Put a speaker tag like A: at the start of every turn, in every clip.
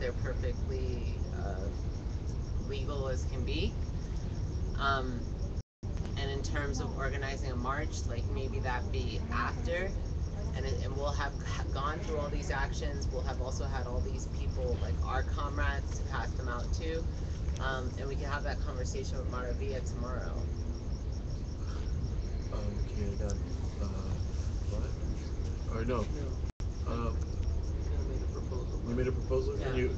A: they're perfectly legal as can be. And in terms of organizing a march, like maybe that be after, and we'll have gone through all these actions. We'll have also had all these people, like our comrades, to pass them out to, and we can have that conversation with Maravilla tomorrow.
B: Okay, I got what? Or no. You made a proposal?
C: Yeah,
B: Can you?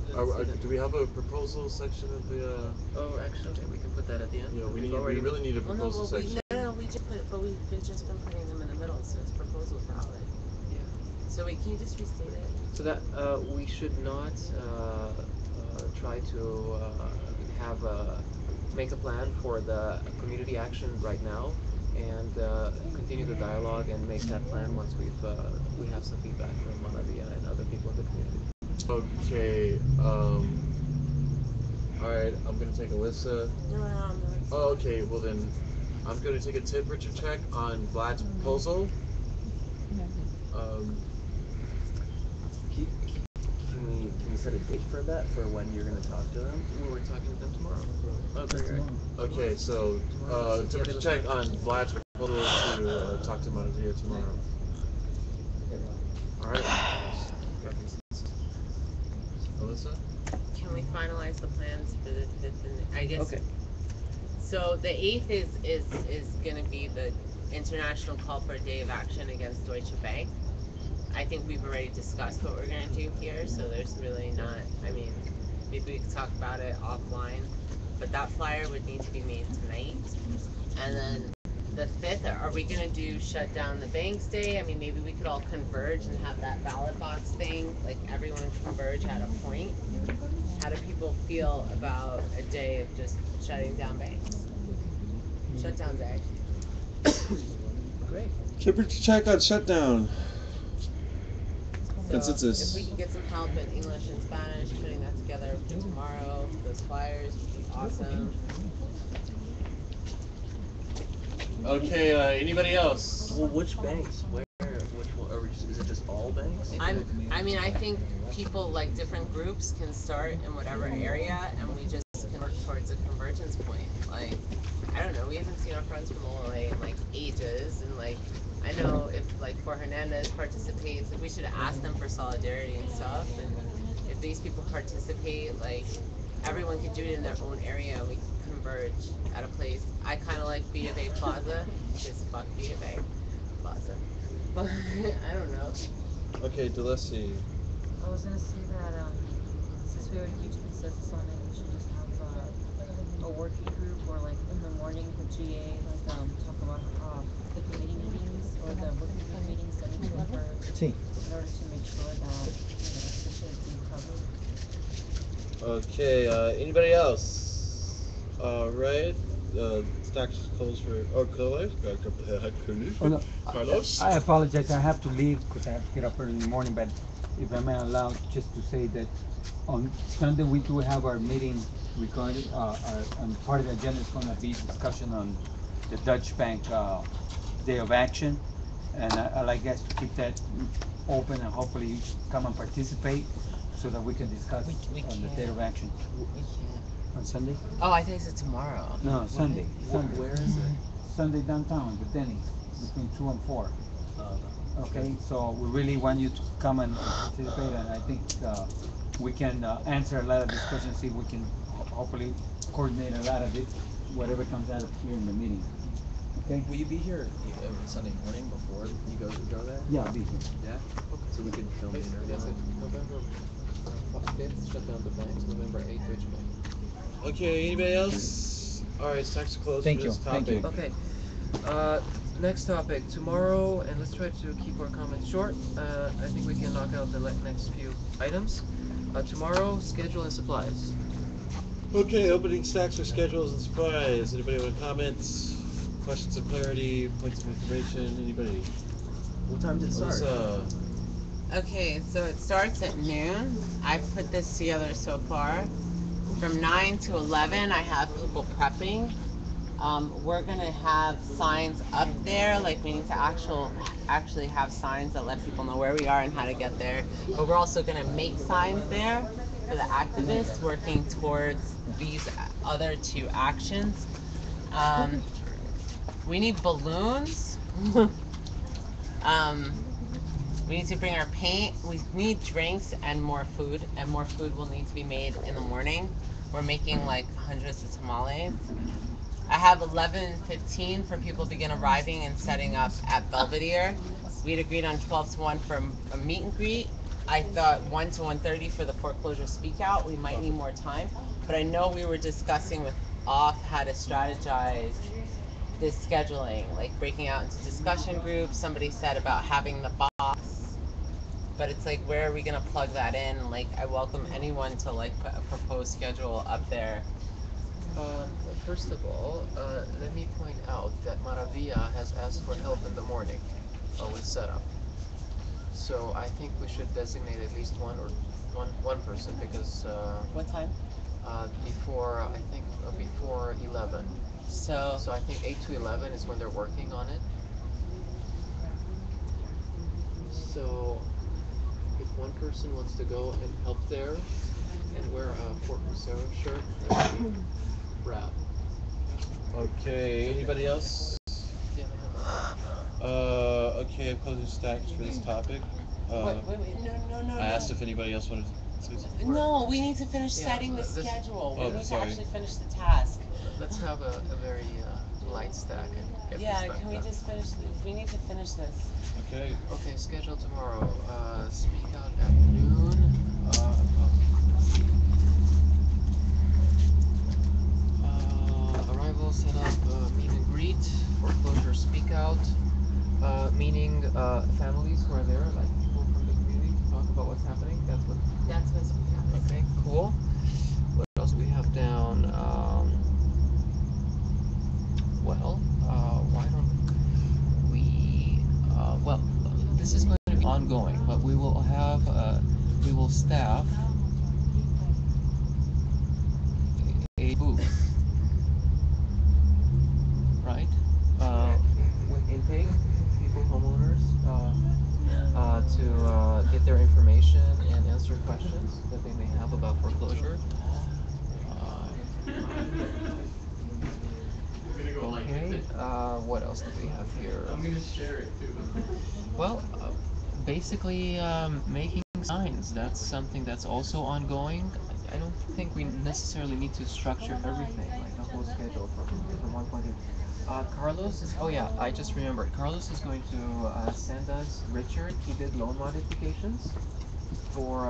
B: Do we have a proposal section of the?
C: Oh, actually, okay, we can put that at the end.
B: Yeah, we really need a proposal section.
A: No, we just we've just been putting them in the middle, so it's proposal ballot.
C: Yeah.
A: So wait, can you just restate it?
C: So that we should not try to have make a plan for the community action right now, and continue the dialogue and make that plan once we have some feedback from Maravilla and other people in the community.
B: Okay. All right. I'm gonna take Alyssa.
A: No.
B: Oh, okay. Well then, I'm gonna take a temperature check on Vlad's proposal.
C: Can we set a date for that, for when you're going to talk to them? We're talking to them tomorrow. Okay.
B: Okay, so temperature check on Vlad's proposal to talk to Maravilla tomorrow. All right. Alyssa?
A: Can we finalize the plans for the 5th and I guess?
C: Okay.
A: So the 8th is going to be the international call for a day of action against Deutsche Bank. I think we've already discussed what we're going to do here, so there's really not, I mean, maybe we could talk about it offline, but that flyer would need to be made tonight. And then the 5th, are we going to do shut down the banks day? I mean, maybe we could all converge and have that ballot box thing, like everyone converge at a point. How do people feel about a day of just shutting down banks? Shutdown day.
C: Great.
D: Temperature check on shutdown.
A: So
D: Consensus.
A: if we can get some help in English and Spanish, putting that together for tomorrow, those flyers would be awesome.
B: Okay, anybody else?
C: Well, which banks? Which one? Or is it just all banks?
A: I mean, I think people, like different groups, can start in whatever area, and we just can work towards a convergence point. Like, I don't know, we haven't seen our friends from OLA in like ages, and like, I know if like for Hernandez participates, we should ask them for solidarity and stuff, and if these people participate, like, everyone could do it in their own area, and we can converge at a place. I kind of like B of A Plaza, because fuck B of A Plaza. But, I don't know.
D: Okay, Delessi.
E: I was gonna say that since we already reached consensus on it, we should just have a working group, or like in the morning the GA, like talk about the committee meetings or the working group meetings that need to occur in order to make sure that this issue is being covered.
D: Okay, anybody else? Alright. Stacks is closed for. Oh, Carlos?
F: Oh, no,
D: Carlos?
F: I apologize. I have to leave because I have to get up early in the morning. But if I may allow, just to say that on Sunday we do have our meeting regarding on part of the agenda is going to be discussion on the Dutch Bank Day of Action, and I like us to keep that open and hopefully you come and participate so that we can discuss
A: We
F: on the
A: can't.
F: Day of Action
A: We can't.
F: on Sunday.
A: Oh, I think it's tomorrow.
F: No, Sunday. Sunday.
C: Where is it?
F: Sunday downtown, the Denny's, between 2 and 4.
C: Oh.
F: Okay, so we really want you to come and participate, and I think we can answer a lot of these questions, see if we can hopefully coordinate a lot of it, whatever comes out of here in the meeting. Okay?
C: Will you be here Sunday morning before you go there?
F: Yeah, I'll be here.
C: Yeah? So we can film the interview. November 5th, shut down the banks. November 8th, Deutsche Bank.
D: Okay, anybody else? Alright, Stacks is closed
F: Thank
D: for
F: you,
D: this
F: thank you.
D: topic.
C: Okay. Next topic tomorrow, and let's try to keep our comments short. I think we can knock out the next few items. Tomorrow, schedule and supplies.
D: Okay, opening stacks for schedules and supplies. Anybody want comments? Questions of clarity? Points of information? Anybody?
C: What time did it start?
A: Okay, so it starts at noon. I've put this together so far. From 9 to 11, I have people prepping. We're gonna have signs up there, like we need to actually have signs that let people know where we are and how to get there. But we're also gonna make signs there. for the activists working towards these other two actions. Um, we need balloons. um, we need to bring our paint. We need drinks and more food. And more food will need to be made in the morning. We're making like hundreds of tamales. I have 11:15 for people to begin arriving and setting up at Belvedere. We'd agreed on 12 to 1 for a meet and greet. I thought 1 to 1:30 for the foreclosure speak out. We might need more time, but I know we were discussing with off how to strategize this scheduling, like breaking out into discussion groups. Somebody said about having the box, but it's like, where are we gonna plug that in? Like, I welcome anyone to like put a proposed schedule up there.
C: Um, First of all, let me point out that Maravilla has asked for help in the morning with setup. So I think we should designate at least one person because
A: What time?
C: before I think before 11.
A: So
C: So I think 8 to 11 is when they're working on it. So if one person wants to go and help there and wear a Fort Crucero shirt, that would be rad.
D: Okay, anybody else?
C: Yeah,
D: Okay, I'm closing stacks for this topic.
A: wait, no.
D: I asked if anybody else wanted to say something.
A: No, we need to finish
C: Yeah,
A: setting the
C: this-
A: schedule.
D: Oh,
A: We need
D: sorry.
A: to actually finish the task.
C: Let's have a very light stack and get
A: Yeah,
C: this stuff
A: can we
C: done.
A: just finish? We need to finish this.
D: Okay.
C: Okay, schedule tomorrow. Speak out at noon. Arrival, set up, meet and greet, foreclosure speak out, meaning families who are there, like people from the community, to talk about what's happening.
A: That's what's
C: Okay, cool. What else do we have down? Why don't we? Well, this is going to be ongoing, but we will have we will staff a booth, right? With intake, people, homeowners, to get their information and answer questions that they may have about foreclosure. Okay, what else do we have here? I'm gonna share it too. Well, basically making signs. That's something that's also ongoing. I don't think we necessarily need to structure everything like a whole schedule from one point of view. Carlos is, oh yeah, I just remembered. Carlos is going to send us Richard. He did loan modifications for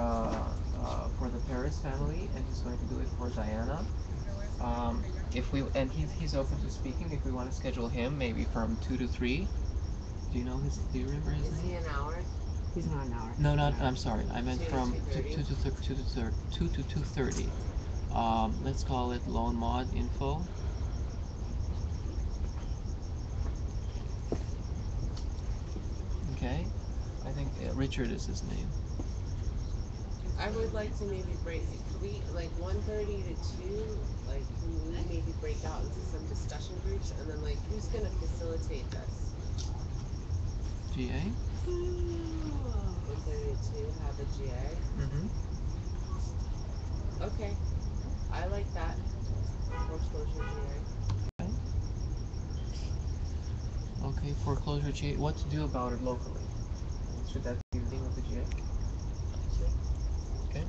C: the Paris family, and he's going to do it for Diana. If we and he's open to speaking. If we want to schedule him, maybe from 2 to 3. Do you know his? Do you remember his
A: Is
C: name?
A: he an hour?
G: He's not an hour.
C: No, not. I'm sorry. I meant
A: 2 to
C: from
A: 2:30?
C: 2 to 2:30. Let's call it loan mod info. Okay. I think Richard is his name.
A: I would like to maybe break. Could we like 1:30 to 2? Like, can we maybe break out into some discussion groups and then like who's gonna facilitate this?
C: GA.
A: 1:30 to 2, have a GA.
C: Mm-hmm.
A: Okay, I like that. Foreclosure GA.
C: Okay. Okay. Foreclosure GA. What to do about it locally? Should that be the name of the GA? Okay.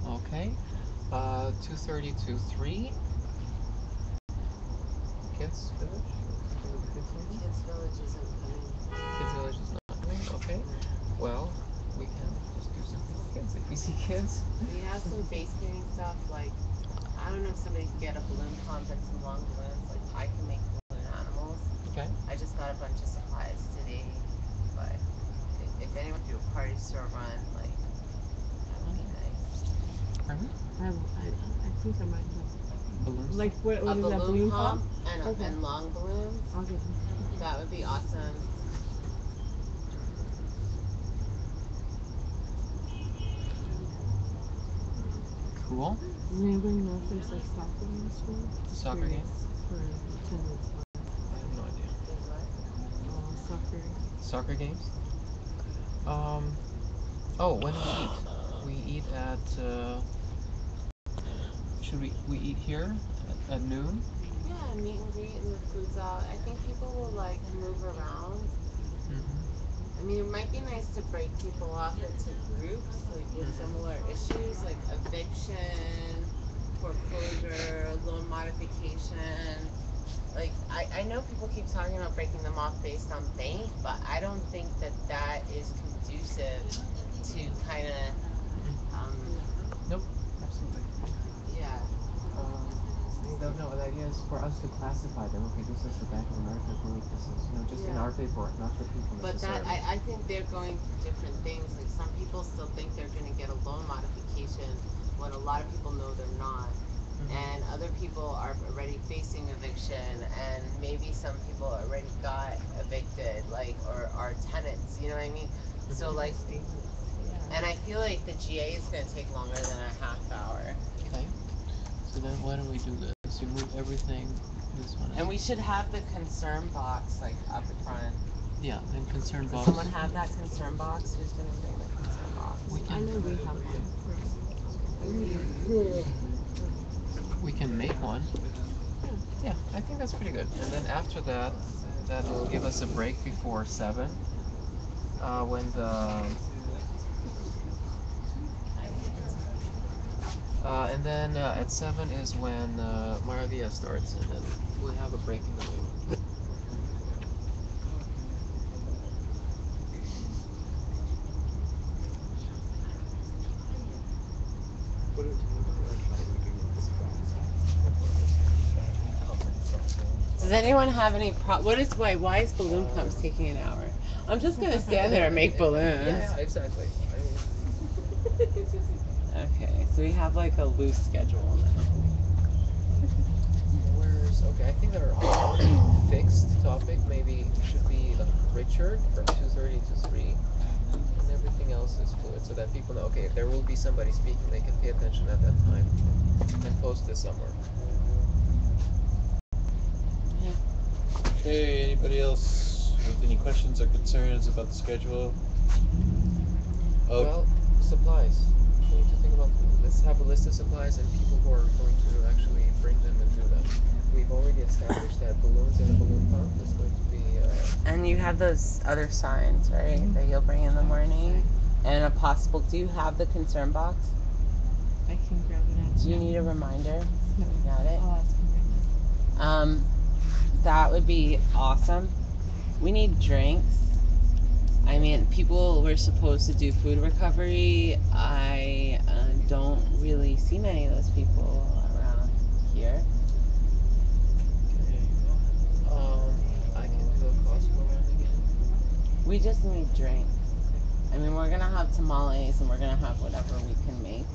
C: Okay. 2:30 to 3. Kids Village?
A: Kids Village isn't coming.
C: Kids Village is not coming? Okay. Well, we can just do something with kids if we see kids.
A: We have some face painting stuff. Like, I don't know if somebody could get a balloon pump and some long balloons. Like, I can make balloon animals.
C: Okay.
A: I just got a bunch of supplies today, but if anyone do a party store run, like, that would be nice.
C: Pardon?
G: I think I might have.
C: Balloons?
G: Like, what
A: A
G: is that,
A: balloon
G: pump?
A: pump
G: Okay.
A: and long balloons.
G: I'll get them.
A: That would be awesome.
C: Cool.
G: Does anybody know if there's like soccer in the school? Just
C: Soccer
G: curious
C: game?
G: for attendance.
C: I soccer games. Oh, when do we eat? We eat at. Should we eat here at noon?
A: Yeah, meet and greet and the food's out. I think people will like move around.
C: Mm-hmm.
A: I mean, it might be nice to break people off into groups, like with similar issues, like eviction, foreclosure, loan modification. Like, I know people keep talking about breaking them off based on bank, but I don't think that that is conducive to kind of,
C: Nope, absolutely.
A: yeah.
C: No, the idea is for us to classify them. Okay, this is the Bank of America group. This is, just in
A: Yeah.
C: our paperwork, not for people
A: But that,
C: necessarily.
A: I think they're going through different things. Like, some people still think they're going to get a loan modification when a lot of people know they're not. And other people are already facing eviction, and maybe some people already got evicted, like, or are tenants, you know what I mean? So, like, and I feel like the GA is going to take longer than a half hour.
C: Okay. So then why don't we do this? You move everything. This one.
A: And we should have the concern box, like, up front.
C: Yeah, and concern
A: Does
C: box.
A: someone have that concern box? Who's going to bring the concern box?
G: I know we have one.
C: We can make one. Yeah, I think that's pretty good. And then after that, that will give us a break before 7. When the and then at 7 is when Maravilla starts, and then we'll have a break in the middle.
A: Does anyone have any why is balloon pumps taking an hour? I'm just gonna stand there and make balloons.
C: Yeah, exactly.
A: Okay, so we have like a loose schedule now.
C: Okay, I think our fixed topic maybe should be like Richard from 2:30 to 3, and everything else is fluid, so that people know, okay, if there will be somebody speaking, they can pay attention at that time, and post this somewhere.
D: Okay, anybody else with any questions or concerns about the schedule? Oh,
C: Well, supplies. We need to think about, let's have a list of supplies and people who are going to actually bring them and do them. We've already established that balloons and a balloon pump is going to be.
A: And you have those other signs, right, that you'll bring in the morning, and a possible. Do you have the concern box?
G: I can grab it out.
A: Do you need a reminder?
G: No.
A: You got it.
G: I'll ask him right now.
A: That would be awesome. We need drinks. I mean, people were supposed to do food recovery. I don't really see many of those people around here.
C: I can do a Costco run again.
A: We just need drinks. I mean, we're gonna have tamales and we're gonna have whatever we can make.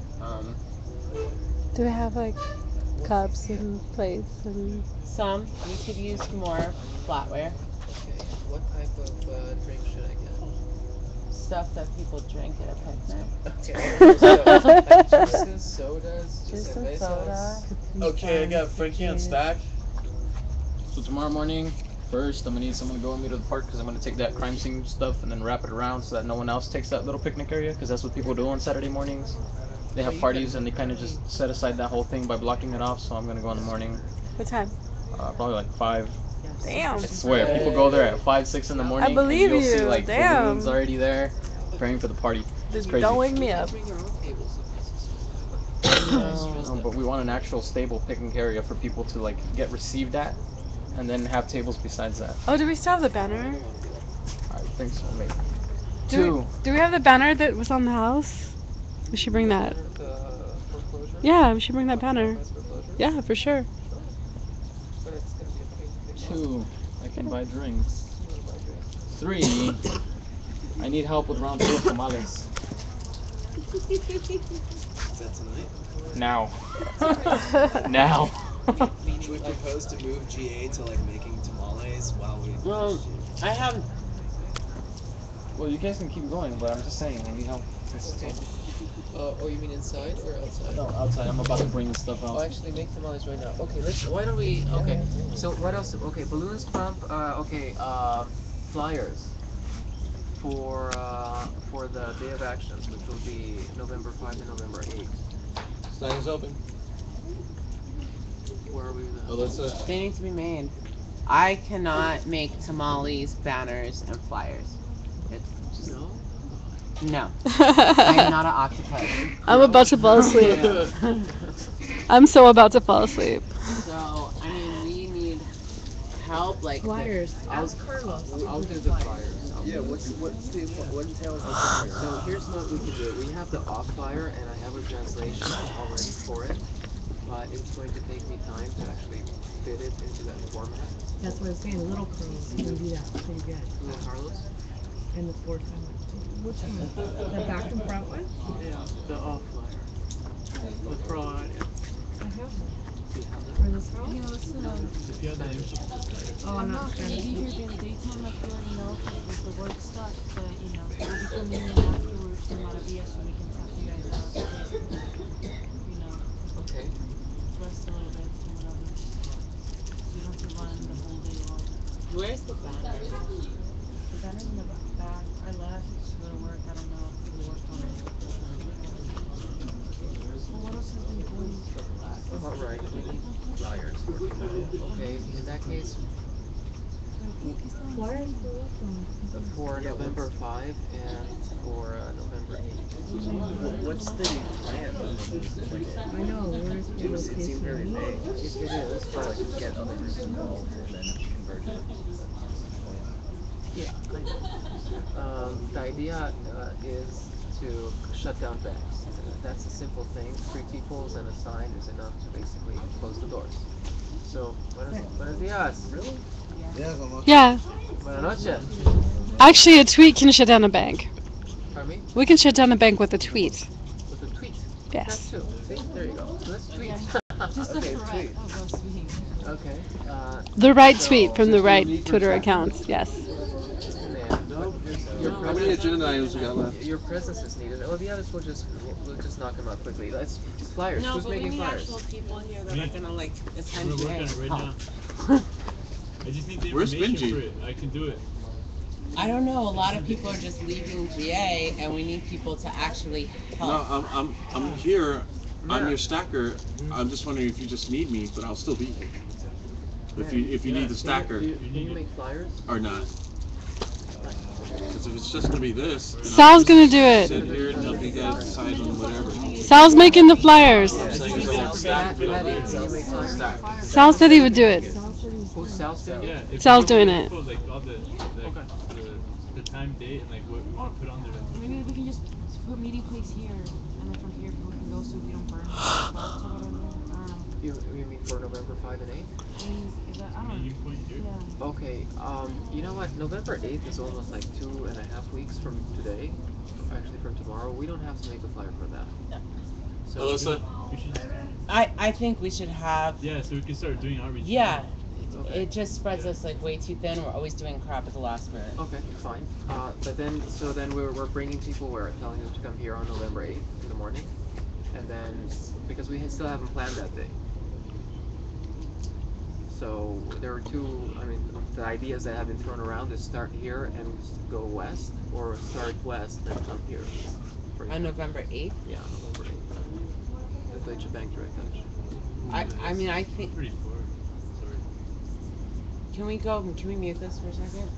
H: Do we have like cups and plates and?
A: Some we could use more flatware.
C: Okay, what type of drink should I get?
A: Stuff that people drink at a picnic.
C: Okay, so juices, sodas,
A: Juice and
C: cervezas.
A: soda.
D: okay, I got Frankie on stack.
I: So tomorrow morning, first I'm gonna need someone to go with me to the park because I'm gonna take that crime scene stuff and then wrap it around so that no one else takes that little picnic area because that's what people do on Saturday mornings. They have parties and they kind of just set aside that whole thing by blocking it off. So I'm gonna go in the morning.
H: What time?
I: Probably like 5.
H: Damn.
I: I swear, people go there at 5, 6 in the morning.
H: believe
I: and you'll see
H: you.
I: like
H: Damn.
I: balloons already there, preparing for the party. It's crazy.
H: Don't wake me up.
C: Bring your own tables.
I: No, but we want an actual stable picnic area for people to like get received at, and then have tables besides that.
H: Oh, do we still have the banner?
I: I think so, maybe.
H: Do we have the banner that was on the house? We should bring that.
C: The foreclosure?
H: Yeah, we should bring that banner.
C: Foreclosure?
H: Yeah, for sure.
C: But it's gonna be a big
I: 2, I can buy drinks.
C: You wanna buy drinks?
I: 3, I need help with round 2 of tamales.
D: Is that tonight?
I: Now. Now.
J: Should we propose to move GA to like making tamales while we?
A: Well, I have.
I: Well, you guys can keep going, but I'm just saying, I need help.
C: Okay. Oh, you mean inside or outside?
I: No, outside. I'm about to bring this stuff
C: Oh,
I: out.
C: actually, make tamales right now. Okay, why don't we, okay. So what else? Okay, balloons pump, flyers. for the day of actions, which will be November 5 and November 8.
D: Sign is open.
C: Where are we now?
D: Alyssa.
A: They need to be made. I cannot make tamales, banners, and flyers. It's just
C: No?
A: no. I'm not an octopus.
H: I'm about to fall asleep. I'm so about to fall asleep.
A: So I mean, we need help. Like
G: Flyers.
C: I'll
G: Ask Carlos.
C: I'll do the flyers.
J: Yeah, what entails the flyer?
C: So here's what we can do. We have the off flyer, and I have a translation already for it, but it's going to take me time to actually fit it into that format.
G: That's what I'm saying. Little Carlos can do that pretty good.
C: Little Carlos?
G: And the 4-time. Which one? The back and front one?
C: Yeah, the off flyer. The fraud.
G: I have one.
C: Do you have that?
G: For this house?
E: You know, listen,
D: If you have the info.
G: Oh,
E: I'm
G: I'm
E: not
G: not
E: gonna
G: trying
E: be
G: to.
E: here during the daytime like you already know because the work stuff, but you know, we'll be coming in afterwards no matter BS so we can talk to you guys out you know,
C: Okay.
E: rest a little bit or whatever. You don't have to run the whole day long.
A: where's the banner?
E: The banner's in the back. I left to go to work. I don't know if people worked on it. Well, what else has been going?
C: Alright, we need flyers. Okay, in that case,
G: Flyers for what one?
C: for November 5 and for November 8.
J: What's the plan?
G: I know, where's the
J: It seemed very
G: location?
J: vague.
C: It is,
J: So
C: but
J: like get other groups involved and then converge it.
C: yeah, I know. The idea is to shut down banks. That's a simple thing. 3 peoples and a sign is enough to basically close the doors. So, buenos dias.
J: Really?
H: Yeah.
C: Buenas noches.
H: Actually, a tweet can shut down a bank.
C: Pardon me?
H: We can shut down a bank with a tweet.
C: With a tweet.
H: Yes.
C: That too. See? There you go. So let's tweet.
E: Just the
C: Okay,
E: threat
C: tweet.
E: of us being.
C: Okay.
H: The right
C: So-
H: tweet from the right Twitter accounts. Yes.
C: Man,
D: No.
C: your
D: How many agenda items we got left?
C: Your presence is needed. Oh, the others we'll just knock them out quickly. Let's flyers.
A: No,
C: Who's
A: but we
C: making
A: need
C: flyers?
A: actual people here that
B: Me.
A: are gonna like
B: I'm
A: attend
B: gonna work on
A: GA.
B: it right now. I just need the
D: Where's
B: information
D: Benji?
B: for it. I can do it.
A: I don't know. A lot of people are just leaving GA, and we need people to actually
D: No,
A: help.
D: I'm here. I'm
C: Yeah.
D: your stacker. I'm just wondering if you just need me, but I'll still be here. If you need the stacker
C: Can you make flyers?
D: or not. Because if it's just gonna be this, then
H: Sal's
D: I'll
H: gonna do it.
D: sit here and help you guys decide on whatever.
H: Sal's making the flyers.
D: I'm saying is I'll stack it.
C: Maddie, can you make flyers?
D: Stack.
H: Sal said he would do it.
C: Who's Sal's doing?
B: Yeah. If
H: Sal's
B: you give
H: doing
B: me
H: it.
B: info, like all the time, date, and like what we want to put on there.
E: Maybe we can just put meeting place here, and then from here people can go so we don't burn spots or whatever. I don't know.
C: You mean for November 5 and 8?
E: I mean, is that, I don't
B: Meeting
E: know.
B: point here.
E: Yeah.
C: Okay, you know what? November 8th is almost like 2.5 weeks from today. Actually, from tomorrow. We don't have to make a flyer for that.
A: No.
C: So,
D: Alyssa,
B: We should.
A: I think we should have.
B: Yeah, so we can start doing outreach.
A: Yeah.
C: Okay.
A: It just spreads us like way too thin. We're always doing crap at the last minute.
C: Okay, fine. But then, so then we're bringing people, we're telling them to come here on November 8th in the morning. And then, because we still haven't planned that day. So there are two, I mean, the ideas that have been thrown around is start here and go west, or start west and come here. For
A: On November 8th.
C: Yeah, November 8th. The Deutsche Bank direct touch.
A: I mean I think.
B: Pretty far. Sorry.
A: Can we mute this for a second?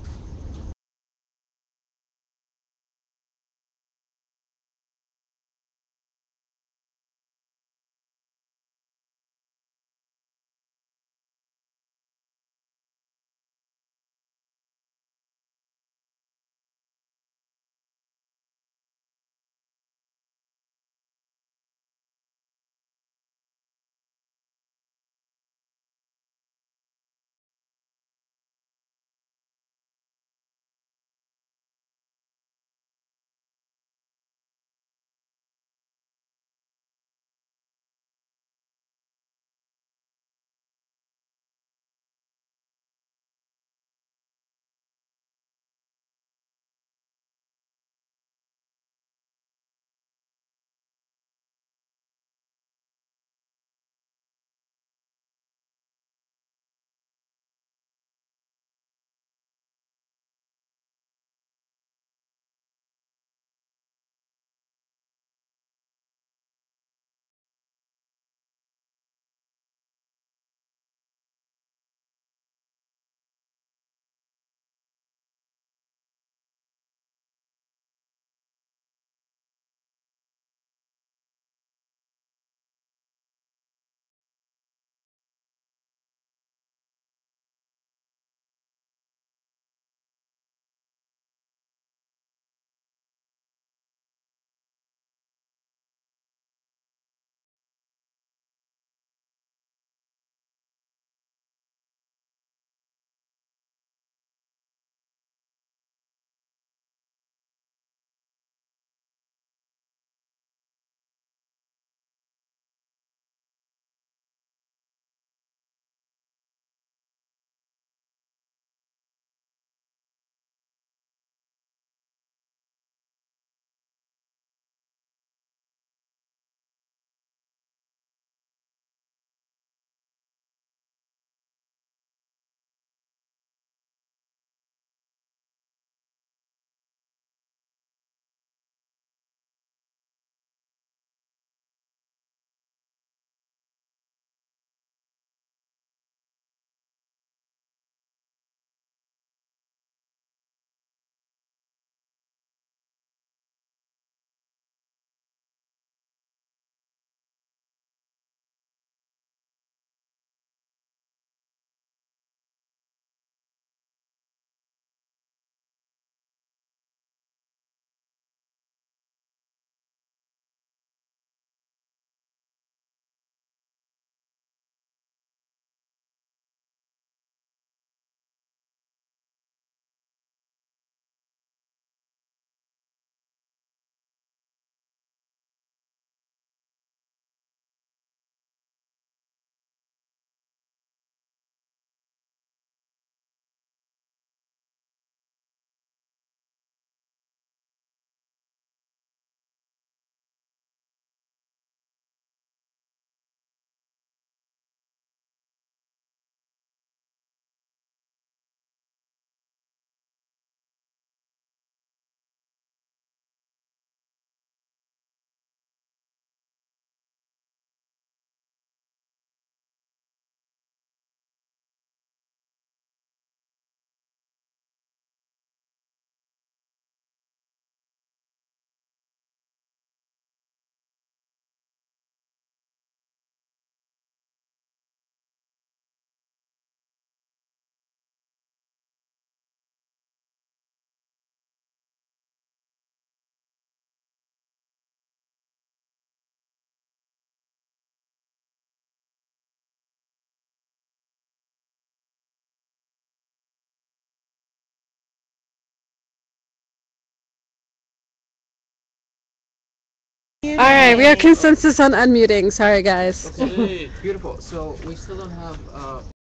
H: Alright, we have consensus on unmuting. Sorry, guys.
C: Okay, beautiful. So we still don't have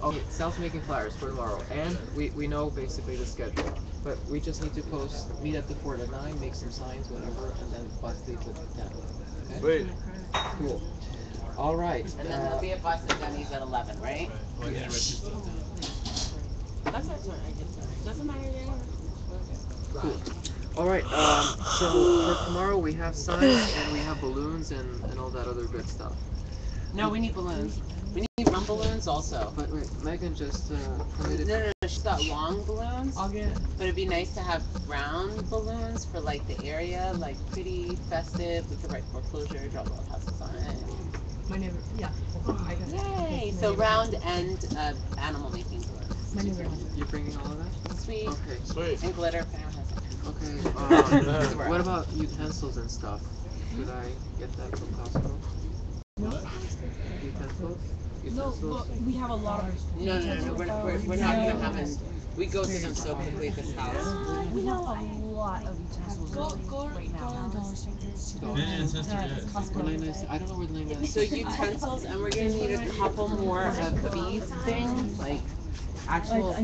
C: okay, Sal's making flyers for tomorrow, and we know basically the schedule, but we just need to post meet at the fort at 9, make some signs, whatever, and then bus leaves at 10. Okay.
B: Sweet.
C: Cool. All right.
A: And then there'll be a bus at Denny's at 11, right?
D: Well, I need to write this stuff down.
A: That's not what I did. Doesn't matter. Yeah.
C: Cool. All right. So for tomorrow we have signs and we have balloons and all that other good stuff.
A: No, we need balloons. We need round balloons also.
C: But wait, Megan just committed.
A: No, she's got long balloons.
G: I'll get.
A: But it'd be nice to have round balloons for like the area, like pretty festive. We could write foreclosure, draw little houses on it.
G: My neighbor. Yeah. I got it.
A: Yay!
G: My
A: So
G: neighbor-
A: round and animal making balloons.
G: My neighbor.
C: You're bringing all of that?
A: Sweet.
C: Okay.
B: Sweet.
A: And glitter if anyone has it.
C: Okay. What about utensils and stuff? Should I get that from Costco?
G: No.
C: Utensils?
G: No, but we have a lot of.
A: No. We're not gonna have it. We go through them so quickly at this house.
E: We have a lot of utensils right now.
C: I don't know where the name is.
A: So utensils, and we're gonna need a couple more of these things, like actual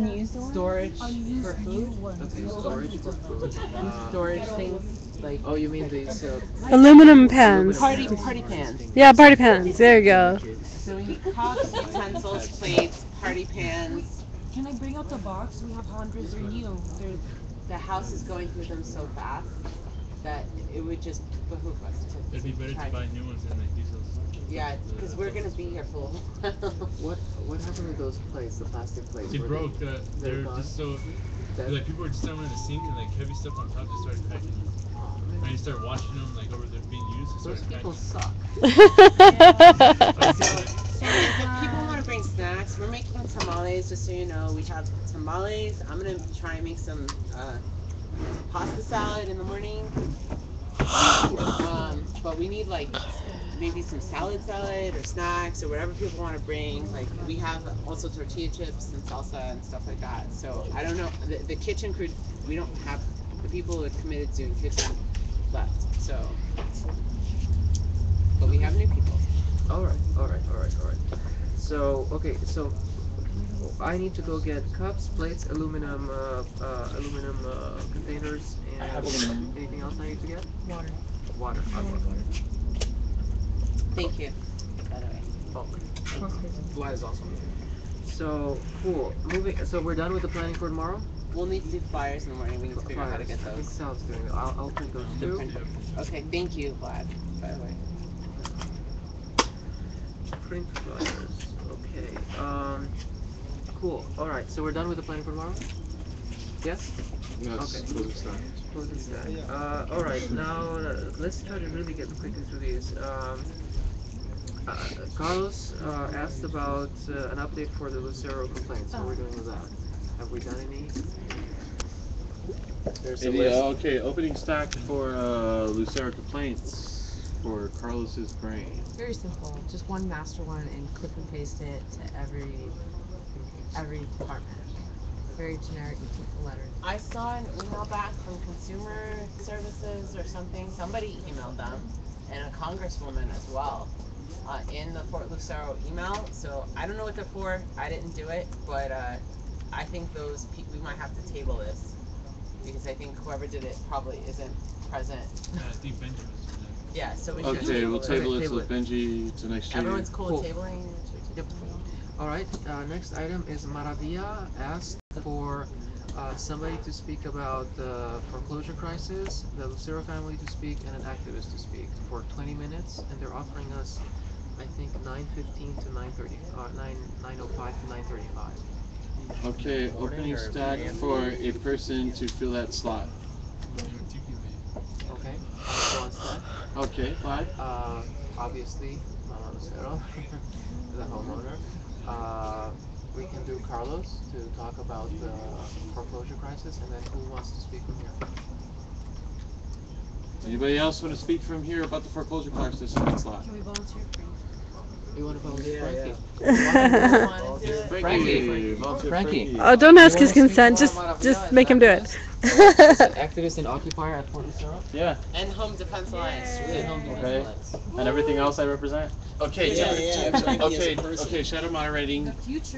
A: storage for food.
C: Okay, storage for food.
A: Storage things like
C: Oh, you mean these?
H: Aluminum pans.
A: party pans.
H: Yeah, party pans. There you go.
A: So we need cups, utensils, plates, party pans.
E: Can I bring out the box? We have hundreds of new.
A: The house is going through them so fast that it would just behoove us to.
D: It'd be better
A: try.
D: to buy new ones than like use those.
A: Yeah, because we're gonna be here for a while.
C: What happened with those plates? The plastic plates?
D: They
C: Were
D: broke.
C: they're
D: They're
C: gone?
D: just so.
C: Dead?
D: Like people were just throwing them in the sink and like heavy stuff on top just started cracking.
C: Oh,
D: When
C: man.
D: you start washing them like over they're being used, it
C: Those
D: started
C: people
D: cracking.
C: suck.
A: So if people want to bring snacks, we're making tamales, just so you know. We have tamales. I'm going to try and make some pasta salad in the morning. But we need like maybe some salad or snacks or whatever people want to bring. Like we have also tortilla chips and salsa and stuff like that. So I don't know. The kitchen crew, we don't have the people who are committed to doing kitchen left. So, but we have new people.
C: All right. So, okay, so I need to go get cups, plates, aluminum containers, and anything else I need to get?
G: Water.
C: Water.
A: Thank you. By the way.
C: Light is awesome. So cool. So we're done with the planning for tomorrow.
A: We'll need to do flyers in the morning. We need to figure out how to get
C: I think
A: those.
C: sounds good. I'll print those too.
A: Okay, thank you, Vlad, by the way.
C: Print flyers. Okay. Cool. All right. So we're done with the planning for tomorrow. Yes.
B: Yes.
C: Okay.
B: Close start.
C: Close this down. All right. Now let's try to really get quickly through these. Carlos asked about an update for the Lucero complaints. How are we doing with that? Have we done any? There's a list.
B: Okay, opening stack for Lucero complaints for Carlos's brain.
K: Very simple. Just one master one and clip and paste it to every department. Very generic letter.
A: I saw an email back from Consumer Services or something. Somebody emailed them, and a congresswoman as well, in the Fort Lucero email. So I don't know what they're for. I didn't do it, but I think we might have to table this because I think whoever did it probably isn't present.
D: I think Benjamin's doing that.
A: Yeah, so we should
B: Okay, we'll table it
C: table
B: to Benji to next year.
A: Everyone's cool with
C: Cool.
A: tabling?
C: Yep. All right. Next item is Maravilla asked for somebody to speak about the foreclosure crisis, the Lucero family to speak, and an activist to speak for 20 minutes, and they're offering us, I think, 9:15 to 9:30, 9:05 to 9:35.
B: Okay, opening stack for a person to fill that slot.
C: Okay. Go on stack.
B: Okay, Vlad.
C: Obviously, Mama Lucero, the homeowner. We can do Carlos to talk about the foreclosure crisis, and then who wants to speak from here?
B: Anybody else want to speak from here about the foreclosure crisis in that slot?
E: Can we volunteer
C: You want to volunteer Frankie?
B: Frankie. Volunteer
C: Frankie.
B: Frankie.
H: Oh, don't ask his consent. Just make him do it.
C: Activist and occupier at Fort Lucero.
I: Yeah.
A: And Home Defense Alliance.
C: And Home Defense
I: Okay.
C: Alliance.
I: And everything else I represent.
B: Okay, okay, shadow moderating.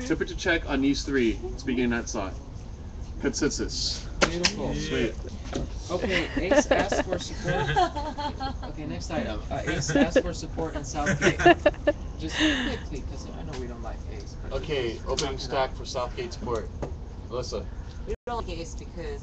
B: Temperature check on these three, speaking in that slot. Consensus.
C: Beautiful.
B: Sweet.
C: Okay, Ace asked for support. Okay, next item. Ace asked for support in Southgate. Just quickly, because I know we don't like Ace. But
B: Okay, opening stack for Southgate support. Melissa.
A: We don't like Ace because